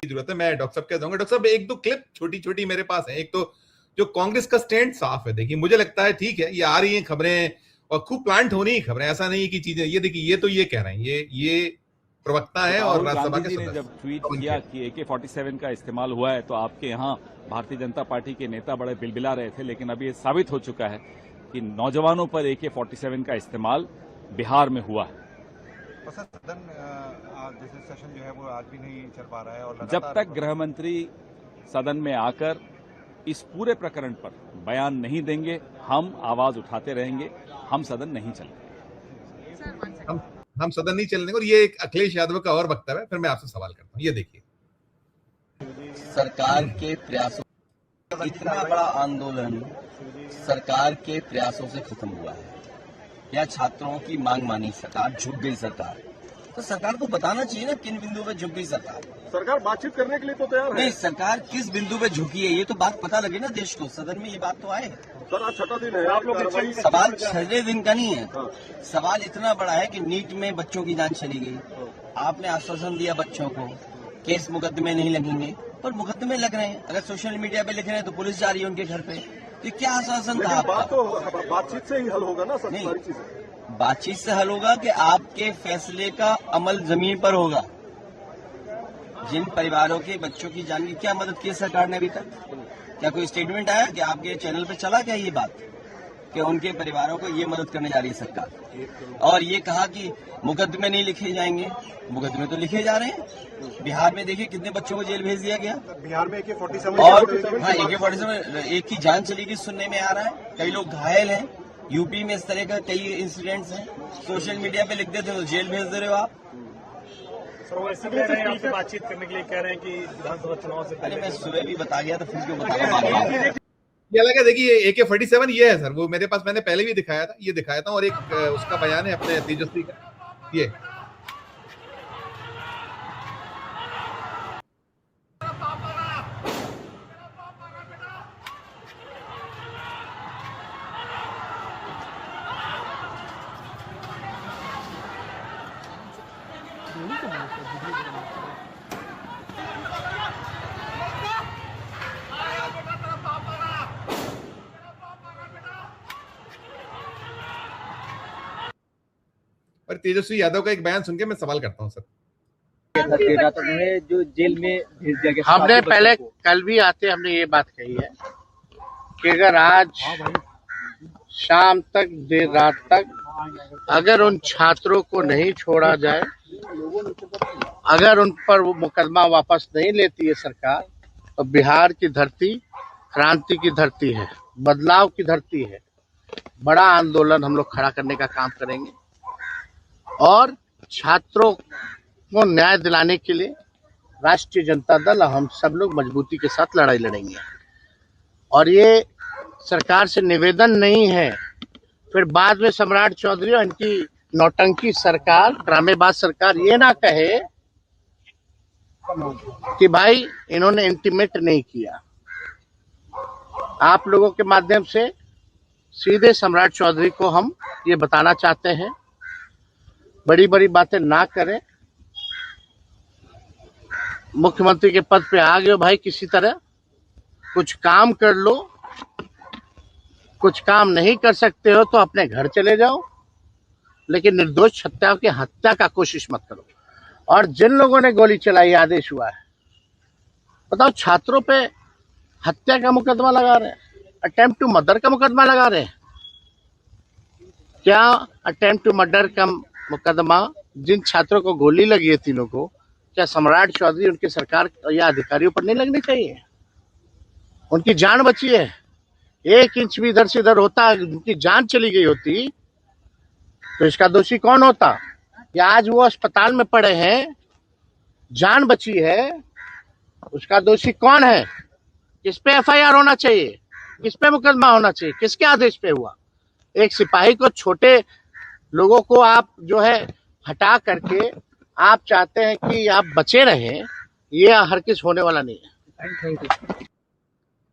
जरूरत है। मैं डॉक्टर साहब क्या जाऊंगा। डॉक्टर साहब एक दो क्लिप छोटी छोटी मेरे पास है। एक तो जो कांग्रेस का स्टैंड साफ है, देखिए मुझे लगता है ठीक है, ये आ रही हैं खबरें और खूब प्लांट होनी ही खबरें, ऐसा नहीं की चीजें, ये देखिए ये तो ये कह रहे हैं, ये प्रवक्ता है और राहुल राज्यसभा गांधी के जी ने जब ट्वीट किया कि AK-47 का इस्तेमाल हुआ है तो आपके यहाँ भारतीय जनता पार्टी के नेता बड़े बिलबिला रहे थे, लेकिन अभी ये साबित हो चुका है कि नौजवानों पर AK-47 का इस्तेमाल बिहार में हुआ है। सदन जैसे सेशन जो है वो आज भी नहीं चल पा रहा है और जब तक गृह मंत्री सदन में आकर इस पूरे प्रकरण पर बयान नहीं देंगे, हम आवाज उठाते रहेंगे, हम सदन नहीं चलेंगे। हम सदन नहीं चलने। और ये एक अखिलेश यादव का और वक्तव्य है। फिर मैं आपसे सवाल करता हूँ, ये देखिए। सरकार के प्रयासों, इतना बड़ा आंदोलन सरकार के प्रयासों से खत्म हुआ है या छात्रों की मांग मानी सरकार, झुक गई सरकार, तो सरकार को बताना चाहिए ना किन बिंदु पे झुक गई सरकार। सरकार बातचीत करने के लिए तो तैयार है। नहीं, सरकार किस बिंदु पे झुकी है ये तो बात पता लगे ना देश को, सदन में ये बात तो आए। सर आज छठा दिन है, आप लोग सवाल 6 दिन का नहीं है। सवाल इतना बड़ा है कि नीट में बच्चों की जान चली गई, आपने आश्वासन दिया बच्चों को केस मुकदमे नहीं लगेंगे, पर मुकदमे लग रहे हैं। अगर सोशल मीडिया पे लिख रहे हैं तो पुलिस जा रही है उनके घर पे, तो क्या आश्वासन था आपका? बात तो बातचीत से ही हल होगा ना सर, सारी चीजें बातचीत से हल होगा कि आपके फैसले का अमल जमीन पर होगा। जिन परिवारों के बच्चों की जान की क्या मदद की है सरकार ने अभी तक? क्या कोई स्टेटमेंट आया कि आपके चैनल पे चला क्या ये बात कि उनके परिवारों को ये मदद करने जा रही है सरकार? और ये कहा कि मुकदमे नहीं लिखे जाएंगे, मुकदमे तो लिखे जा रहे हैं। बिहार में देखिए कितने बच्चों को जेल भेज दिया गया। बिहार में AK-47 और हाँ, AK-47 एक की जान चली गई सुनने में आ रहा है, कई लोग घायल हैं। यूपी में इस तरह का कई इंसिडेंट्स हैं, सोशल मीडिया पे लिख देते हो तो जेल भेज दे रहे हो आप। सर वो ऐसे कह रहे हैं, आपसे बातचीत करने के लिए कह रहे हैं कि विधानसभा चुनाव से अरे मैं सुबह भी बता गया तो फिर क्यों बता? ये लगा देखिए AK-47 ये है सर, वो मेरे पास मैंने पहले भी दिखाया था, ये दिखाया था। और एक उसका बयान है अपने तेजस्वी का, ये और तेजस्वी यादव का एक बयान सुन के मैं सवाल करता हूं सर। जो जेल में भेज दिया गया, हमने पहले कल भी आते हमने ये बात कही है कि अगर आज शाम तक देर रात तक अगर उन छात्रों को नहीं छोड़ा जाए, अगर उन पर वो मुकदमा वापस नहीं लेती है सरकार, तो बिहार की धरती क्रांति की धरती है, बदलाव की धरती है। बड़ा आंदोलन हम लोग खड़ा करने का काम करेंगे और छात्रों को न्याय दिलाने के लिए राष्ट्रीय जनता दल हम सब लोग मजबूती के साथ लड़ाई लड़ेंगे। और ये सरकार से निवेदन नहीं है फिर बाद में सम्राट चौधरी और इनकी नौटंकी सरकार, ड्रामेबाज सरकार ये ना कहे कि भाई इन्होंने इंटीमेट नहीं किया। आप लोगों के माध्यम से सीधे सम्राट चौधरी को हम ये बताना चाहते हैं, बड़ी बड़ी बातें ना करें। मुख्यमंत्री के पद पे आ गए हो भाई, किसी तरह कुछ काम कर लो। कुछ काम नहीं कर सकते हो तो अपने घर चले जाओ, लेकिन निर्दोष छत्याओं की हत्या का कोशिश मत करो। और जिन लोगों ने गोली चलाई आदेश हुआ है, बताओ छात्रों पे हत्या का मुकदमा लगा रहे हैं, अटेम्प्ट टू मर्डर का मुकदमा लगा रहे हैं। क्या अटेम्प्ट टू मर्डर का मुकदमा जिन छात्रों को गोली लगी है तीनों को, क्या सम्राट चौधरी उनकी सरकार या अधिकारियों पर नहीं लगनी चाहिए? उनकी जान बची है, 1 इंच भी इधर से इधर होता, उनकी जान चली गई होती तो इसका दोषी कौन होता? या आज वो अस्पताल में पड़े हैं, जान बची है, उसका दोषी कौन है? किस पे FIR होना चाहिए? किस पे मुकदमा होना चाहिए? किसके आदेश पे हुआ? एक सिपाही को, छोटे लोगों को आप जो है हटा करके आप चाहते हैं कि आप बचे रहें, ये हर किस होने वाला नहीं है।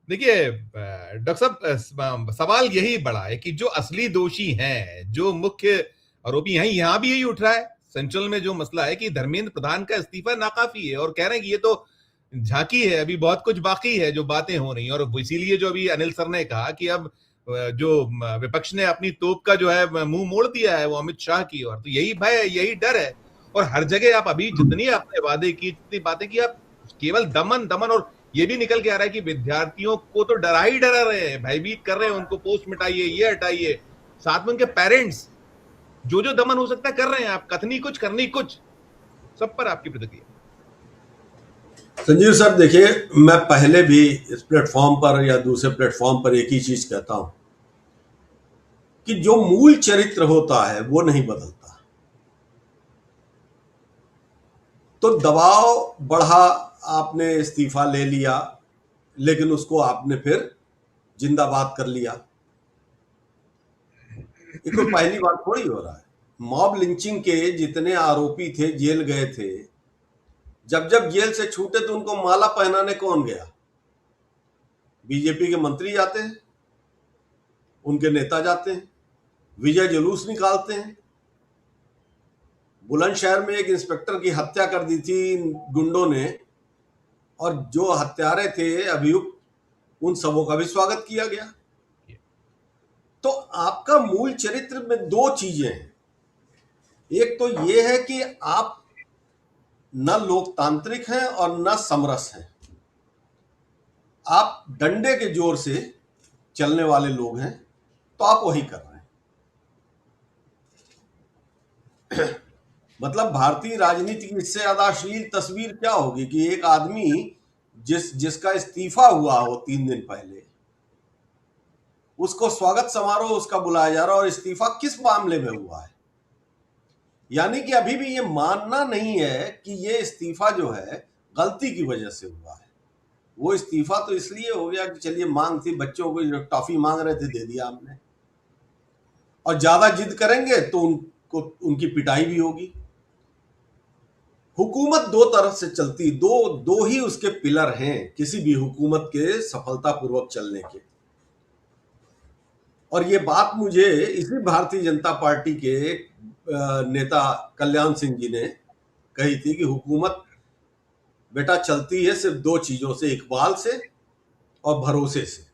देखिए डॉक्टर साहब, सवाल यही बड़ा है कि जो असली दोषी हैं, जो मुख्य आरोपी हैं, यहाँ भी यही उठ रहा है। सेंट्रल में जो मसला है कि धर्मेंद्र प्रधान का इस्तीफा नाकाफी है और कह रहे हैं कि ये तो झांकी है, अभी बहुत कुछ बाकी है जो बातें हो रही हैं। और इसीलिए जो अभी अनिल सर ने कहा कि अब जो विपक्ष ने अपनी तोप का जो है मुंह मोड़ दिया है वो अमित शाह की ओर, तो यही भय है, यही डर है। और हर जगह आप अभी जितनी आपने वादे की, जितनी बातें की, आप केवल दमन दमन, और ये भी निकल के आ रहा है कि विद्यार्थियों को तो डरा ही डरा रहे हैं, भयभीत कर रहे हैं, उनको पोस्ट मिटाइए, ये हटाइए, साथ में उनके पेरेंट्स जो जो दमन हो सकता है कर रहे हैं। आप कथनी कुछ करनी कुछ, सब पर आपकी प्रतिक्रिया। संजीव सर, देखिए, मैं पहले भी इस प्लेटफॉर्म पर या दूसरे प्लेटफॉर्म पर एक ही चीज कहता हूं कि जो मूल चरित्र होता है वो नहीं बदलता। तो दबाव बढ़ा, आपने इस्तीफा ले लिया, लेकिन उसको आपने फिर जिंदाबाद कर लिया। ये कोई पहली बार थोड़ी हो रहा है। मॉब लिंचिंग के जितने आरोपी थे जेल गए थे, जब जब जेल से छूटे तो उनको माला पहनाने कौन गया? बीजेपी के मंत्री जाते हैं, उनके नेता जाते हैं, विजय जुलूस निकालते हैं। बुलंदशहर में एक इंस्पेक्टर की हत्या कर दी थी गुंडों ने, और जो हत्यारे थे अभियुक्त, उन सबों का भी स्वागत किया गया। तो आपका मूल चरित्र में दो चीजें हैं। एक तो यह है कि आप न लोकतांत्रिक हैं और न समरस हैं। आप डंडे के जोर से चलने वाले लोग हैं, तो आप वही कर रहे हैं। मतलब भारतीय राजनीति की इससे ज्यादा अश्लील तस्वीर क्या होगी कि एक आदमी जिसका इस्तीफा हुआ हो 3 दिन पहले, उसको स्वागत समारोह उसका बुलाया जा रहा है, और इस्तीफा किस मामले में हुआ है? यानी कि अभी भी ये मानना नहीं है कि ये इस्तीफा जो है गलती की वजह से हुआ है। वो इस्तीफा तो इसलिए हो गया कि चलिए मांग थी, बच्चों को जो टॉफी मांग रहे थे दे दिया हमने, और ज्यादा जिद करेंगे तो उनकी पिटाई भी होगी। हुकूमत दो तरफ से चलती, दो ही उसके पिलर हैं किसी भी हुकूमत के सफलतापूर्वक चलने के। और ये बात मुझे इसी भारतीय जनता पार्टी के नेता कल्याण सिंह जी ने कही थी कि हुकूमत बेटा चलती है सिर्फ 2 चीजों से, इकबाल से और भरोसे से।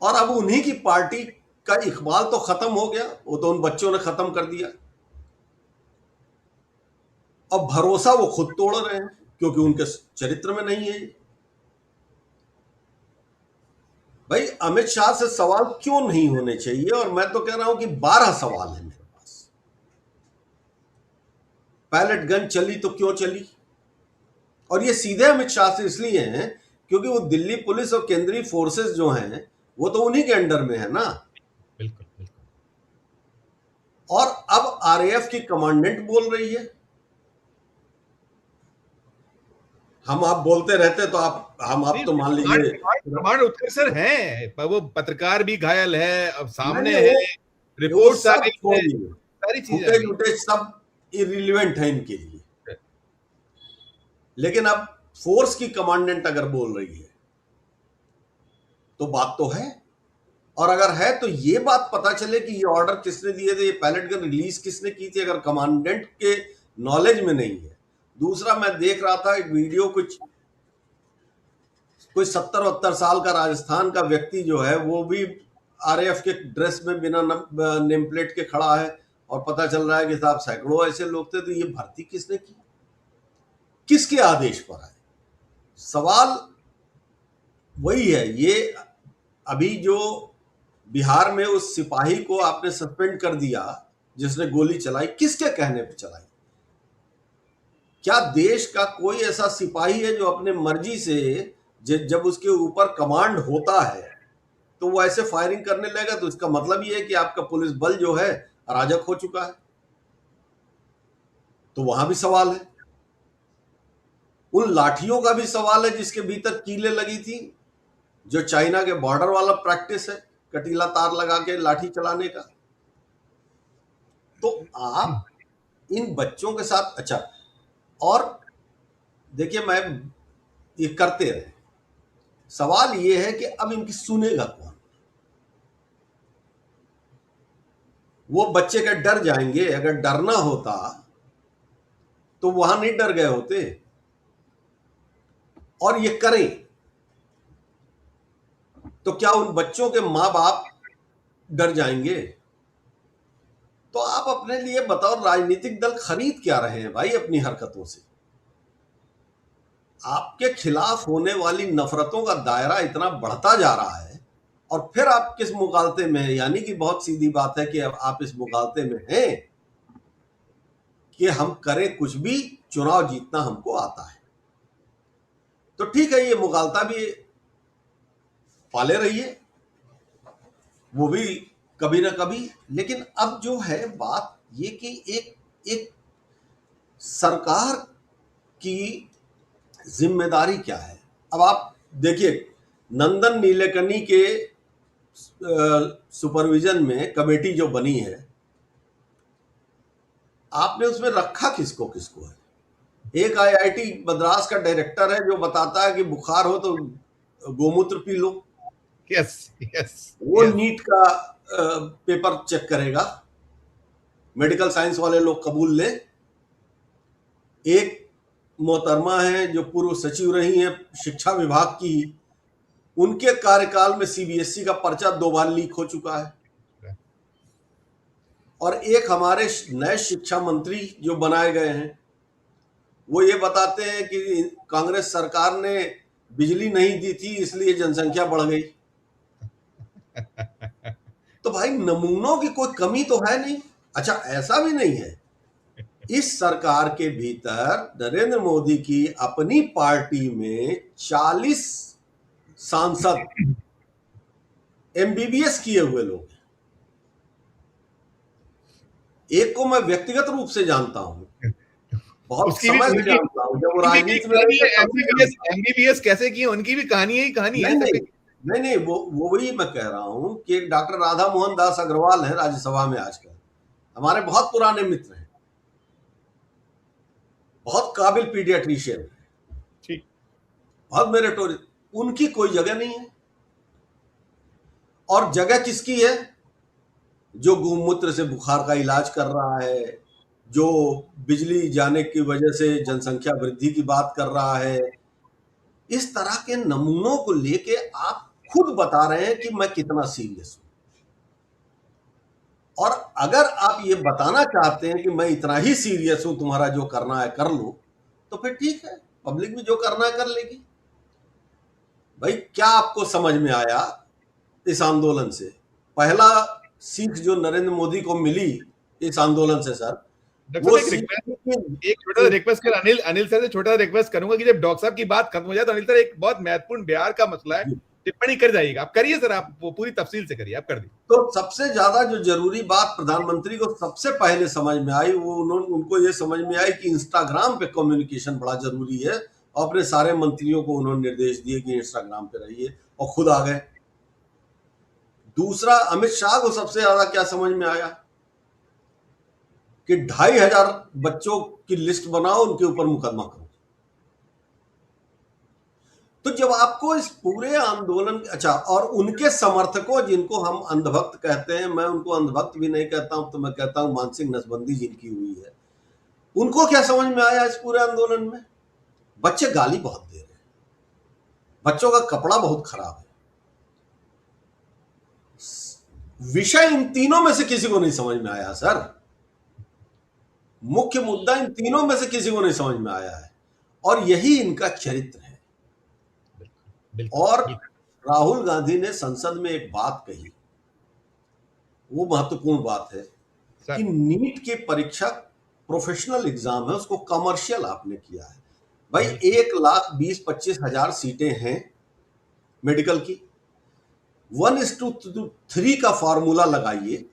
और अब उन्हीं की पार्टी का इकबाल तो खत्म हो गया, वो तो उन बच्चों ने खत्म कर दिया। अब भरोसा वो खुद तोड़ रहे हैं क्योंकि उनके चरित्र में नहीं है। भाई, अमित शाह से सवाल क्यों नहीं होने चाहिए? और मैं तो कह रहा हूं कि 12 सवाल है मेरे पास। पैलेट गन चली तो क्यों चली? और ये सीधे अमित शाह से इसलिए हैं क्योंकि वो दिल्ली पुलिस और केंद्रीय फोर्सेस जो हैं वो तो उन्हीं के अंडर में है ना। बिल्कुल बिल्कुल। और अब आरएएफ की कमांडेंट बोल रही है। हम आप बोलते रहते तो आप तो मान लीजिए कमांड उत्कर्ष सर हैं, पर वो पत्रकार भी घायल है, अब सामने है, रिपोर्ट्स आ गई है, सारी चीजें सब इररिलेवेंट है इनके लिए। लेकिन अब फोर्स की कमांडेंट अगर बोल रही है तो बात तो है। और अगर है तो ये बात पता चले कि ये ऑर्डर किसने दिए थे, ये पैलेट गन रिलीज किसने की थी, अगर कमांडेंट के नॉलेज में नहीं है। दूसरा, मैं देख रहा था एक वीडियो, कोई 70-72 साल का राजस्थान का व्यक्ति जो है वो भी आरएएफ के ड्रेस में बिना नेम प्लेट के खड़ा है, और पता चल रहा है कि साहब सैकड़ों ऐसे लोग थे। तो ये भर्ती किसने की, किसके आदेश पर है? सवाल वही है। ये अभी जो बिहार में उस सिपाही को आपने सस्पेंड कर दिया जिसने गोली चलाई, किसके कहने पे चलाई? क्या देश का कोई ऐसा सिपाही है जो अपने मर्जी से, जब उसके ऊपर कमांड होता है तो वो ऐसे फायरिंग करने लगेगा? तो इसका मतलब ये है कि आपका पुलिस बल जो है अराजक हो चुका है। तो वहां भी सवाल है। उन लाठियों का भी सवाल है जिसके भीतर कीलें लगी थी, जो चाइना के बॉर्डर वाला प्रैक्टिस है, कटीला तार लगा के लाठी चलाने का। तो आप इन बच्चों के साथ, अच्छा, और देखिए, मैं ये करते रहे, सवाल ये है कि अब इनकी सुनेगा कौन? वो बच्चे का डर जाएंगे। अगर डरना होता तो वहां नहीं डर गए होते। और ये करें, तो क्या उन बच्चों के मां बाप डर जाएंगे? तो आप अपने लिए बताओ, राजनीतिक दल खरीद क्या रहे हैं भाई अपनी हरकतों से? आपके खिलाफ होने वाली नफरतों का दायरा इतना बढ़ता जा रहा है, और फिर आप किस मुगालते में हैं? यानी कि बहुत सीधी बात है कि अब आप इस मुगालते में हैं कि हम करें कुछ भी, चुनाव जीतना हमको आता है। तो ठीक है, ये मुगालता भी पाले रहिए, वो भी कभी ना कभी। लेकिन अब जो है बात ये कि एक सरकार की जिम्मेदारी क्या है? अब आप देखिए, नंदन नीलेकनी के सुपरविजन में कमेटी जो बनी है, आपने उसमें रखा किसको किसको है? एक आईआईटी मद्रास का डायरेक्टर है जो बताता है कि बुखार हो तो गोमूत्र पी लो। यस यस, वो नीट का पेपर चेक करेगा, मेडिकल साइंस वाले लोग कबूल ले। एक मोहतरमा है जो पूर्व सचिव रही हैं शिक्षा विभाग की, उनके कार्यकाल में सीबीएसई का पर्चा 2 बार लीक हो चुका है। और एक हमारे नए शिक्षा मंत्री जो बनाए गए हैं, वो ये बताते हैं कि कांग्रेस सरकार ने बिजली नहीं दी थी इसलिए जनसंख्या बढ़ गई। तो भाई नमूनों की कोई कमी तो है नहीं। अच्छा, ऐसा भी नहीं है, इस सरकार के भीतर नरेंद्र मोदी की अपनी पार्टी में 40 सांसद एमबीबीएस किए हुए लोग हैं। एक को मैं व्यक्तिगत रूप से जानता हूं, बहुत उसकी भी समय से उनकी जानता हूं, जब वो उनकी भी राजनीति में कहानी है, रहे तब से जानता हूं। एमबीबीएस कैसे की, उनकी भी कहानी है, कहानी है। नहीं, वो वही मैं कह रहा हूं कि डॉक्टर राधा मोहन दास अग्रवाल है राज्यसभा में आजकल, हमारे बहुत पुराने मित्र हैं, बहुत काबिल पीडियाट्रिशियन है, ठीक, बहुत मेरिटोरियस, उनकी कोई जगह नहीं है। और जगह किसकी है? जो गोमूत्र से बुखार का इलाज कर रहा है, जो बिजली जाने की वजह से जनसंख्या वृद्धि की बात कर रहा है। इस तरह के नमूनों को लेके आप खुद बता रहे हैं कि मैं कितना सीरियस हूं। और अगर आप ये बताना चाहते हैं कि मैं इतना ही सीरियस हूं, तुम्हारा जो करना है कर लो, तो फिर ठीक है, पब्लिक भी जो करना है कर लेगी। भाई क्या आपको समझ में आया इस आंदोलन से? पहला सीख जो नरेंद्र मोदी को मिली इस आंदोलन से सर, वो एक छोटा सा रिक्वेस्ट कर, अनिल सर से छोटा सा रिक्वेस्ट करूंगा कि जब डॉक्टर साहब की बात खत्म हो जाए तो अनिल सर एक बहुत महत्वपूर्ण बिहार का मसला है, टिप्पणी कर जाइएगा। आप करिए सर, आप वो पूरी तफसील से करिए, आप कर दीजिए। तो सबसे ज्यादा जो जरूरी बात प्रधानमंत्री को सबसे पहले समझ में आई, वो उनको ये समझ में आई कि इंस्टाग्राम पे कम्युनिकेशन बड़ा जरूरी है, और अपने सारे मंत्रियों को उन्होंने निर्देश दिए कि इंस्टाग्राम पे रहिए, और खुद आ गए। दूसरा, अमित शाह को सबसे ज्यादा क्या समझ में आया कि 2500 बच्चों की लिस्ट बनाओ, उनके ऊपर मुकदमा करो। तो जब आपको इस पूरे आंदोलन, अच्छा, और उनके समर्थकों जिनको हम अंधभक्त कहते हैं, मैं उनको अंधभक्त भी नहीं कहता हूं, तो मैं कहता हूं मानसिक नसबंदी जिनकी हुई है, उनको क्या समझ में आया इस पूरे आंदोलन में? बच्चे गाली बहुत दे रहे हैं, बच्चों का कपड़ा बहुत खराब है। विषय इन तीनों में से किसी को नहीं समझ में आया सर। मुख्य मुद्दा इन तीनों में से किसी को नहीं समझ में आया है, और यही इनका चरित्र है। और राहुल गांधी ने संसद में एक बात कही, वो महत्वपूर्ण बात है कि नीट की परीक्षा प्रोफेशनल एग्जाम है, उसको कमर्शियल आपने किया है। भाई 1,20,25,000 सीटें हैं मेडिकल की, 1:3 का फॉर्मूला लगाइए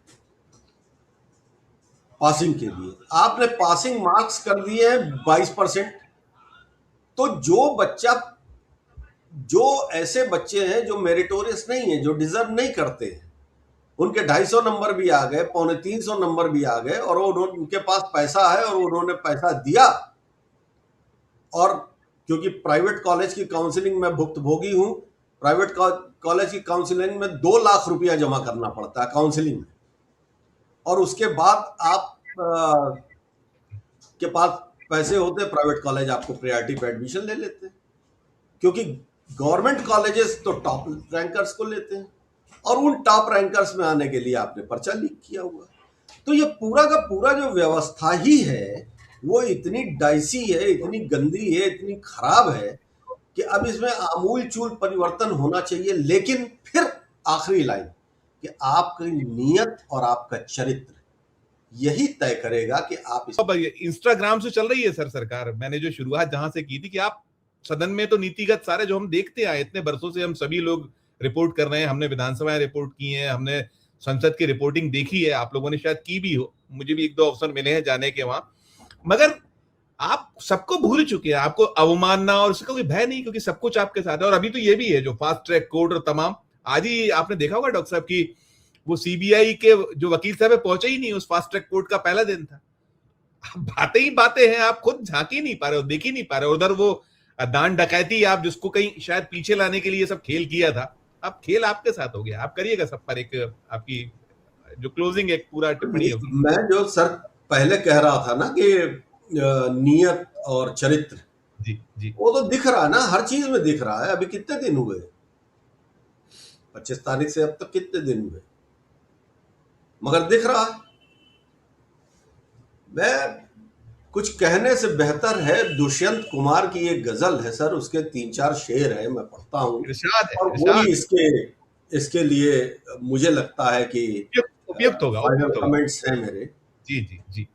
पासिंग के लिए। आपने पासिंग मार्क्स कर दिए हैं 22%। तो जो ऐसे बच्चे हैं जो मेरिटोरियस नहीं है, जो डिजर्व नहीं करते हैं, उनके 250 नंबर भी आ गए, 250 नंबर भी आ गए, और उनके पास पैसा है और उन्होंने पैसा दिया। और क्योंकि प्राइवेट कॉलेज की काउंसलिंग में भुक्तभोगी हूं, प्राइवेट कॉलेज की काउंसलिंग में 2 लाख रुपया जमा करना पड़ता है काउंसलिंग में, और उसके बाद आप के पास पैसे होते, प्राइवेट कॉलेज आपको प्रायोरिटी पे एडमिशन ले लेते हैं। क्योंकि गवर्नमेंट कॉलेजेस तो टॉप रैंकर्स को लेते हैं और उन टॉप रैंकर्स में आने के लिए आपने पर्चा लीक किया हुआ। तो ये पूरा का पूरा जो व्यवस्था ही है वो इतनी डाइसी है, इतनी गंदी है, इतनी खराब है कि अब इसमें आमूल चूल परिवर्तन होना चाहिए। लेकिन फिर आखिरी लाइन कि आपकी नीयत और आपका चरित्र यही तय करेगा कि आप अब इंस्टाग्राम से चल रही है सर सरकार। मैंने जो शुरुआत जहां से की थी कि आप सदन में तो नीतिगत सारे जो हम देखते आए इतने बरसों से, हम सभी लोग रिपोर्ट कर रहे हैं, हमने विधानसभा रिपोर्ट की है, हमने संसद की रिपोर्टिंग देखी है, आप लोगों ने शायद की भी हो, मुझे भी एक दो अवसर मिले हैं जाने के वहां, मगर आप सबको भूल चुके हैं। आपको अवमानना और उसका कोई भय नहीं, क्योंकि सब कुछ आपके साथ है। और अभी तो ये भी है जो फास्ट ट्रैक कोर्ट और तमाम, आज ही आपने देखा होगा डॉक्टर साहब की वो सीबीआई के जो वकील साहब पहुंचे ही नहीं उस फास्ट ट्रैक कोर्ट का पहला दिन था। बातें ही बातें हैं, आप खुद झांक ही नहीं पा रहे हो, देख ही नहीं पा रहे हो। उधर वो दान डकैती आप जिसको कहीं शायद पीछे लाने के लिए सब खेल किया था, अब खेल आपके साथ हो गया। आप करिएगा सब पर एक आपकी जो क्लोजिंग एक पूरा टिप्पणी होगी। मैं जो सर पहले कह रहा था ना कि नियत और चरित्र, जी जी, वो तो दिख रहा है ना, हर चीज में दिख रहा है। अभी कितने दिन हुए, 25 तारीख से अब तक कितने दिन हुए, मगर दिख रहा है। मैं कुछ कहने से बेहतर है, दुष्यंत कुमार की एक गजल है सर, उसके 3-4 शेर है, मैं पढ़ता हूँ इरशाद है, और इरशाद वही इसके लिए मुझे लगता है कि उपयुक्त होगा, फाइनल उपयुक्त होगा। कमेंट्स हैं मेरे। जी जी जी,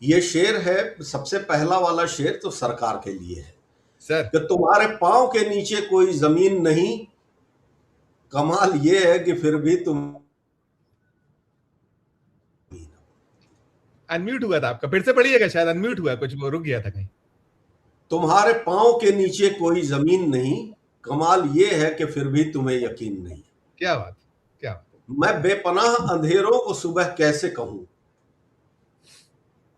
ये शेर है, सबसे पहला वाला शेर तो सरकार के लिए है सर। कि तुम्हारे पांव के नीचे कोई जमीन नहीं, कमाल ये है कि फिर भी तुम। अनम्यूट हुआ था आपका, फिर से पढ़िएगा, शायद अनम्यूट हुआ, कुछ वो रुक गया था कहीं। तुम्हारे पांव के नीचे कोई जमीन नहीं, कमाल ये है कि फिर भी तुम्हें यकीन नहीं। क्या बात, क्या बात। मैं बेपनाह अंधेरों को सुबह कैसे कहूं।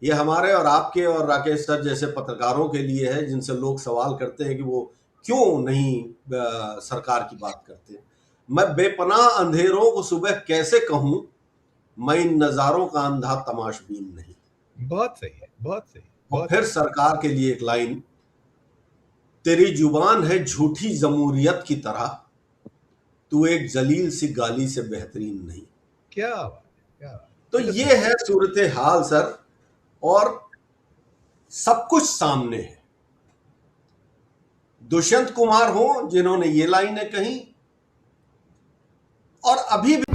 ये हमारे और आपके और राकेश सर जैसे पत्रकारों के लिए है, जिनसे लोग सवाल करते हैं कि वो क्यों नहीं सरकार की बात करते। मैं बेपनाह अंधेरों को सुबह कैसे कहूं, मैं इन नजारों का अंधा तमाशबीन नहीं। बहुत सही है, बहुत सही। और फिर सरकार के लिए एक लाइन, तेरी जुबान है झूठी जमूरियत की तरह, तू एक जलील सी गाली से बेहतरीन नहीं। क्या बात, क्या बात। तो ये है सूरत हाल सर, और सब कुछ सामने है। दुष्यंत कुमार हो जिन्होंने ये लाइनें कही, और अभी भी